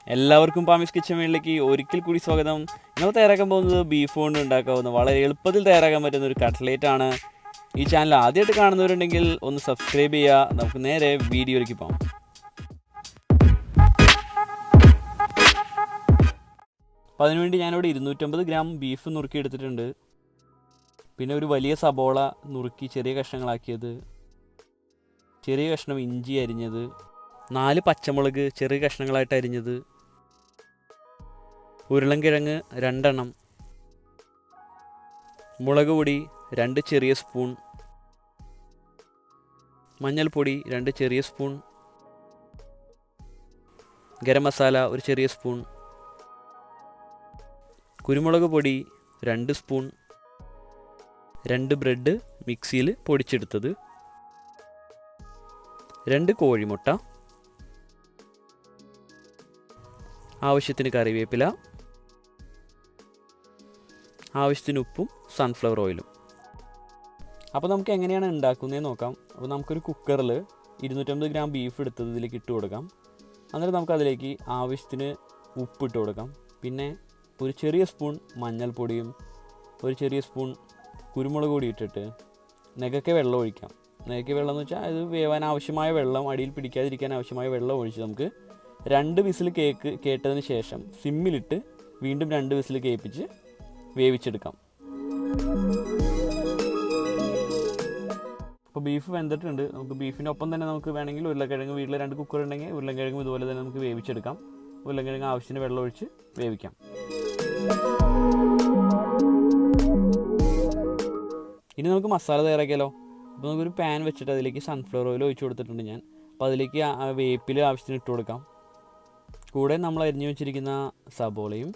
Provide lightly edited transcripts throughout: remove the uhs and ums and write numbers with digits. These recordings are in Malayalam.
എല്ലാവർക്കും പാമിസ് കിച്ചൻ വേളിലേക്ക് ഒരിക്കൽ കൂടി സ്വാഗതം. നമ്മൾ തയ്യാറാക്കാൻ പോകുന്നത് ബീഫ് കൊണ്ട് ഉണ്ടാക്കാവുന്ന വളരെ എളുപ്പത്തിൽ തയ്യാറാക്കാൻ പറ്റുന്ന ഒരു കട്ട്ലേറ്റ് ആണ്. ഈ ചാനൽ ആദ്യമായിട്ട് കാണുന്നവരുണ്ടെങ്കിൽ ഒന്ന് സബ്സ്ക്രൈബ് ചെയ്യുക. നമുക്ക് നേരെ വീഡിയോയിലേക്ക് പോകാം. അപ്പോൾ അതിനുവേണ്ടി ഞാനിവിടെ 250 ഗ്രാം ബീഫ് നുറുക്കി എടുത്തിട്ടുണ്ട്. പിന്നെ ഒരു വലിയ സബോള നുറുക്കി ചെറിയ കഷ്ണങ്ങളാക്കിയത്, ചെറിയ കഷ്ണം ഇഞ്ചി അരിഞ്ഞത്, 4 പച്ചമുളക് ചെറിയ കഷ്ണങ്ങളായിട്ട് അരിഞ്ഞത്, ഉരുളൻകിഴങ്ങ് 2 എണ്ണം, മുളക് പൊടി 2 ചെറിയ സ്പൂൺ, മഞ്ഞൾപ്പൊടി 2 ചെറിയ സ്പൂൺ, ഗരം മസാല 1 ചെറിയ സ്പൂൺ, കുരുമുളക് പൊടി 2 സ്പൂൺ, 2 ബ്രെഡ് മിക്സിയിൽ പൊടിച്ചെടുത്തത്, 2 കോഴിമുട്ട, ആവശ്യത്തിന് കറിവേപ്പില, ആവശ്യത്തിന് ഉപ്പും സൺഫ്ലവർ ഓയിലും. അപ്പോൾ നമുക്ക് എങ്ങനെയാണ് ഉണ്ടാക്കുന്നതെന്ന് നോക്കാം. അപ്പോൾ നമുക്കൊരു കുക്കറിൽ 250 ഗ്രാം ബീഫ് എടുത്തത് ഇതിലേക്ക് ഇട്ട് കൊടുക്കാം. എന്നിട്ട് നമുക്കതിലേക്ക് ആവശ്യത്തിന് ഉപ്പ് ഇട്ട് കൊടുക്കാം. പിന്നെ ഒരു ചെറിയ സ്പൂൺ മഞ്ഞൾപ്പൊടിയും ഒരു ചെറിയ സ്പൂൺ കുരുമുളക് പൊടി ഇട്ടിട്ട് നെകക്കെ വെള്ളം ഒഴിക്കാം. നെകക്കെ വെള്ളം എന്ന് വെച്ചാൽ അത് വേവാൻ ആവശ്യമായ വെള്ളം, അടിയിൽ പിടിക്കാതിരിക്കാൻ ആവശ്യമായ വെള്ളം ഒഴിച്ച് നമുക്ക് 2 വിസിൽ കേട്ടതിന് ശേഷം സിമ്മിലിട്ട് വീണ്ടും 2 വിസിൽ കേൾപ്പിച്ച് വേവിച്ചെടുക്കാം. അപ്പോൾ ബീഫ് വെന്തിട്ടുണ്ട്. നമുക്ക് ബീഫിൻ്റെ ഒപ്പം തന്നെ നമുക്ക് വേണമെങ്കിൽ ഉരുളക്കിഴങ്ങ്, വീട്ടിൽ 2 കുക്കർ ഉണ്ടെങ്കിൽ ഉരുളക്കിഴങ്ങ് ഇതുപോലെ തന്നെ നമുക്ക് വേവിച്ചെടുക്കാം. ഉരുളക്കിഴങ്ങ് ആവശ്യത്തിന് വെള്ളം ഒഴിച്ച് വേവിക്കാം. ഇനി നമുക്ക് മസാല തയ്യാറാക്കിയാലോ. അപ്പോൾ നമുക്കൊരു പാൻ വെച്ചിട്ട് അതിലേക്ക് സൺഫ്ലവർ ഓയിൽ ഒഴിച്ച് കൊടുത്തിട്ടുണ്ട് ഞാൻ. അപ്പോൾ അതിലേക്ക് വേപ്പില ആവശ്യത്തിന് ഇട്ട് കൊടുക്കാം. കൂടെ നമ്മൾ അരിഞ്ഞു വെച്ചിരിക്കുന്ന സബോളയും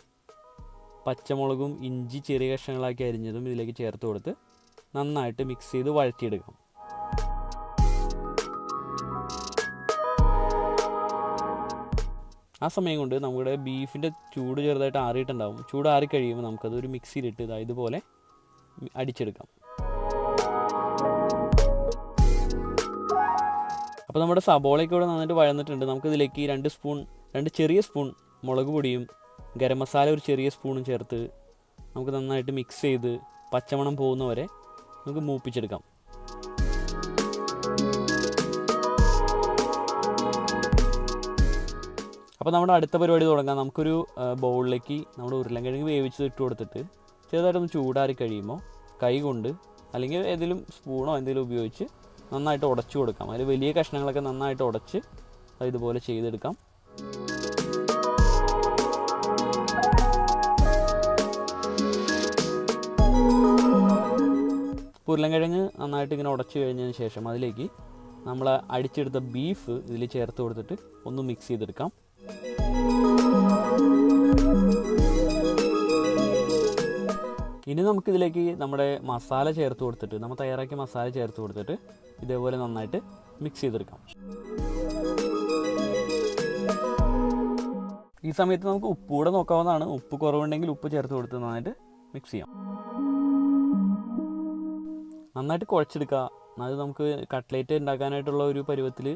പച്ചമുളകും ഇഞ്ചി ചെറിയ കഷ്ണങ്ങളാക്കി അരിഞ്ഞതും ഇതിലേക്ക് ചേർത്ത് കൊടുത്ത് നന്നായിട്ട് മിക്സ് ചെയ്ത് വഴറ്റിയെടുക്കാം. ആ സമയം കൊണ്ട് നമ്മുടെ ബീഫിൻ്റെ ചൂട് ചെറുതായിട്ട് ആറിയിട്ടുണ്ടാവും. ചൂട് ആറി കഴിയുമ്പോൾ നമുക്കതൊരു മിക്സിയിലിട്ട് ഇതുപോലെ അടിച്ചെടുക്കാം. അപ്പോൾ നമ്മുടെ സബോളയൊക്കെ ഇവിടെ നന്നായിട്ട് വഴന്നിട്ടുണ്ട്. നമുക്കിതിലേക്ക് 2 ചെറിയ സ്പൂൺ മുളക് പൊടിയും ഗരം മസാല 1 ചെറിയ സ്പൂണും ചേർത്ത് നമുക്ക് നന്നായിട്ട് മിക്സ് ചെയ്ത് പച്ചമണം പോകുന്നവരെ നമുക്ക് മൂപ്പിച്ചെടുക്കാം. അപ്പോൾ നമ്മുടെ അടുത്ത പരിപാടി തുടങ്ങാം. നമുക്കൊരു ബൗളിലേക്ക് നമ്മുടെ ഉരുളൻകിഴങ്ങ് വേവിച്ചത് ഇട്ട് കൊടുത്തിട്ട് ചെറുതായിട്ടൊന്ന് ചൂടാറി കഴിയുമ്പോൾ കൈ കൊണ്ട് അല്ലെങ്കിൽ ഏതെങ്കിലും സ്പൂണോ എന്തെങ്കിലും ഉപയോഗിച്ച് നന്നായിട്ട് ഉടച്ചു കൊടുക്കാം. അതിൽ വലിയ കഷ്ണങ്ങളൊക്കെ നന്നായിട്ട് ഉടച്ച് ഇതുപോലെ ചെയ്തെടുക്കാം. ഉരുളൻകിഴങ്ങ് നന്നായിട്ട് ഇങ്ങനെ ഉടച്ചു കഴിഞ്ഞതിന് ശേഷം അതിലേക്ക് നമ്മൾ അടിച്ചെടുത്ത ബീഫ് ഇതിൽ ചേർത്ത് കൊടുത്തിട്ട് ഒന്ന് മിക്സ് ചെയ്തെടുക്കാം. ഇനി നമുക്കിതിലേക്ക് നമ്മുടെ മസാല ചേർത്ത് കൊടുത്തിട്ട്, നമ്മൾ തയ്യാറാക്കിയ മസാല ചേർത്ത് കൊടുത്തിട്ട് ഇതേപോലെ നന്നായിട്ട് മിക്സ് ചെയ്തെടുക്കാം. ഈ സമയത്ത് നമുക്ക് ഉപ്പ് കൂടെ നോക്കാവുന്നതാണ്. ഉപ്പ് കുറവുണ്ടെങ്കിൽ ഉപ്പ് ചേർത്ത് കൊടുത്ത് നന്നായിട്ട് മിക്സ് ചെയ്യാം. നന്നായിട്ട് കുഴച്ചെടുക്കുക. അത് നമുക്ക് കട്ട്ലേറ്റ് ഉണ്ടാക്കാനായിട്ടുള്ള ഒരു പരുവത്തിൽ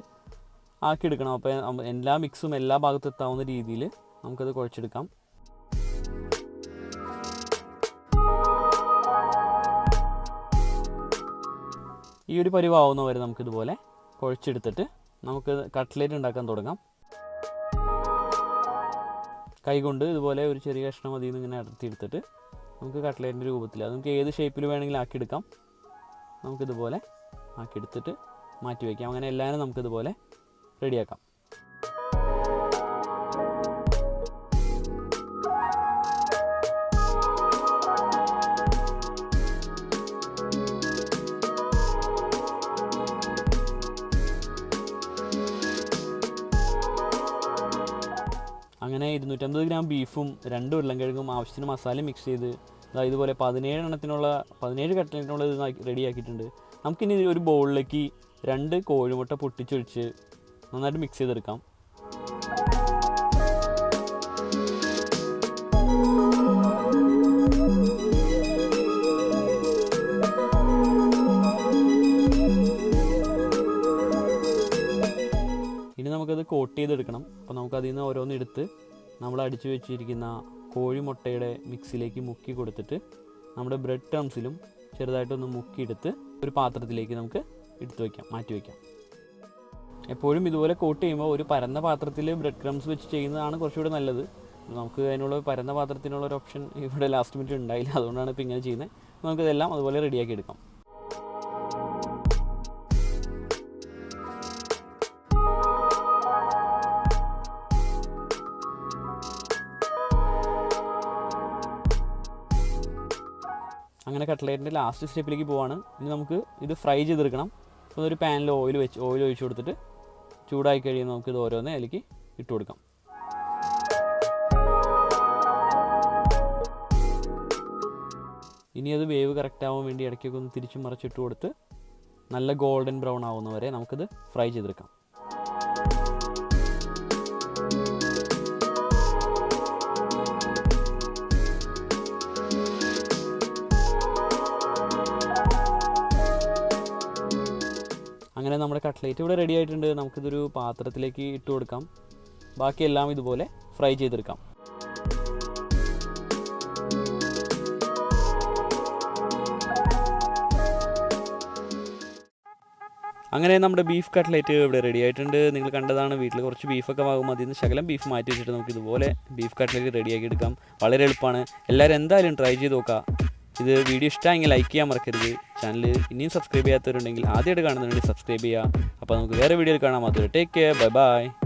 ആക്കിയെടുക്കണം. അപ്പോൾ എല്ലാ മിക്സും എല്ലാ ഭാഗത്തും എത്താവുന്ന രീതിയിൽ നമുക്കത് കുഴച്ചെടുക്കാം. ഈ ഒരു പരിവാവുന്ന വരെ നമുക്കിതുപോലെ കുഴച്ചെടുത്തിട്ട് നമുക്ക് കട്ട്ലേറ്റ് ഉണ്ടാക്കാൻ തുടങ്ങാം. കൈകൊണ്ട് ഇതുപോലെ ഒരു ചെറിയ കഷ്ണം അതിൽ നിന്ന് ഇങ്ങനെ അടർത്തിയെടുത്തിട്ട് നമുക്ക് കട്ട്ലേറ്റിൻ്റെ രൂപത്തിൽ, അത് നമുക്ക് ഏത് ഷേപ്പിൽ വേണമെങ്കിലും ആക്കിയെടുക്കാം. നമുക്കിതുപോലെ ആക്കിയെടുത്തിട്ട് മാറ്റി വയ്ക്കാം. അങ്ങനെ എല്ലാവരും നമുക്കിതുപോലെ റെഡിയാക്കാം. അങ്ങനെ 250 ഗ്രാം ബീഫും 2 ഉരുളൻകിഴങ്ങും ആവശ്യത്തിന് മസാല മിക്സ് ചെയ്ത് ഇതുപോലെ 17 കട്ട്ലേറ്റിനുള്ള ഇത് റെഡിയാക്കിയിട്ടുണ്ട്. നമുക്കിനി ഒരു ബൗളിലേക്ക് 2 കോഴിമുട്ട പൊട്ടിച്ചൊഴിച്ച് നന്നായിട്ട് മിക്സ് ചെയ്തെടുക്കാം. നമുക്കത് കോട്ട് ചെയ്തെടുക്കണം. അപ്പോൾ നമുക്കതിൽ നിന്ന് ഓരോന്ന് എടുത്ത് നമ്മൾ അടിച്ചു വെച്ചിരിക്കുന്ന കോഴിമുട്ടയുടെ മിക്സിലേക്ക് മുക്കി കൊടുത്തിട്ട് നമ്മുടെ ബ്രെഡ് ക്രംസിലും ചെറുതായിട്ടൊന്ന് മുക്കിയെടുത്ത് ഒരു പാത്രത്തിലേക്ക് നമുക്ക് മാറ്റി വയ്ക്കാം. എപ്പോഴും ഇതുപോലെ കോട്ട് ചെയ്യുമ്പോൾ ഒരു പരന്ന പാത്രത്തിൽ ബ്രെഡ് ക്രംസ് വെച്ച് ചെയ്യുന്നതാണ് കുറച്ചുകൂടെ നല്ലത്. നമുക്ക് അതിനുള്ള പരന്ന പാത്രത്തിനുള്ള ഒരു ഓപ്ഷൻ ഇവിടെ ലാസ്റ്റ് മിനിറ്റ് ഉണ്ടായില്ല, അതുകൊണ്ടാണ് ഇപ്പോൾ ഇങ്ങനെ ചെയ്യുന്നത്. നമുക്കിതെല്ലാം അതുപോലെ റെഡിയാക്കി എടുക്കാം. അങ്ങനെ കട്ട്ലേറ്റിൻ്റെ ലാസ്റ്റ് സ്റ്റെപ്പിലേക്ക് പോവാണ്. ഇനി നമുക്ക് ഇത് ഫ്രൈ ചെയ്തെടുക്കണം. അപ്പോൾ ഒരു പാനിൽ ഓയിൽ ഒഴിച്ച് കൊടുത്തിട്ട് ചൂടായി കഴിയുമ്പോൾ നമുക്കിത് ഓരോന്നേ അതിലേക്ക് ഇട്ട് കൊടുക്കാം. ഇനി അത് വേവ് കറക്റ്റ് ആവാൻ വേണ്ടി ഇടയ്ക്കൊക്കെ ഒന്ന് തിരിച്ചും മറിച്ചിട്ട് കൊടുത്ത് നല്ല ഗോൾഡൻ ബ്രൗൺ ആവുന്നവരെ നമുക്കിത് ഫ്രൈ ചെയ്തെടുക്കാം. അങ്ങനെ നമ്മുടെ കട്ട്ലേറ്റ് ഇവിടെ റെഡി ആയിട്ടുണ്ട്. നമുക്കിതൊരു പാത്രത്തിലേക്ക് ഇട്ട് കൊടുക്കാം. ബാക്കിയെല്ലാം ഇതുപോലെ ഫ്രൈ ചെയ്തെടുക്കാം. അങ്ങനെ നമ്മുടെ ബീഫ് കട്ട്ലേറ്റ് ഇവിടെ റെഡി ആയിട്ടുണ്ട്. നിങ്ങൾ കണ്ടതാണ്, വീട്ടിൽ കുറച്ച് ബീഫൊക്കെ ആകുമ്പോൾ അതിൽ നിന്ന് ശകലം ബീഫ് മാറ്റി വെച്ചിട്ട് നമുക്ക് ഇതുപോലെ ബീഫ് കട്ട്ലേറ്റ് റെഡിയാക്കി എടുക്കാം. വളരെ എളുപ്പമാണ്. എല്ലാവരും എന്തായാലും ട്രൈ ചെയ്ത് നോക്കുക. ഇത് വീഡിയോ ഇഷ്ടമായെങ്കിൽ ലൈക്ക് ചെയ്യാൻ മറക്കരുത്. ചാനൽ ഇനിയും സബ്സ്ക്രൈബ് ചെയ്യാത്തവരുണ്ടെങ്കിൽ ആദ്യമായിട്ട് കാണുന്നുണ്ടെങ്കിൽ സബ്സ്ക്രൈബ് ചെയ്യുക. അപ്പോൾ നമുക്ക് വേറെ വീഡിയോയിൽ കാണാം. അതുവരെ ടേക്ക് കെയർ, ബൈ ബൈ.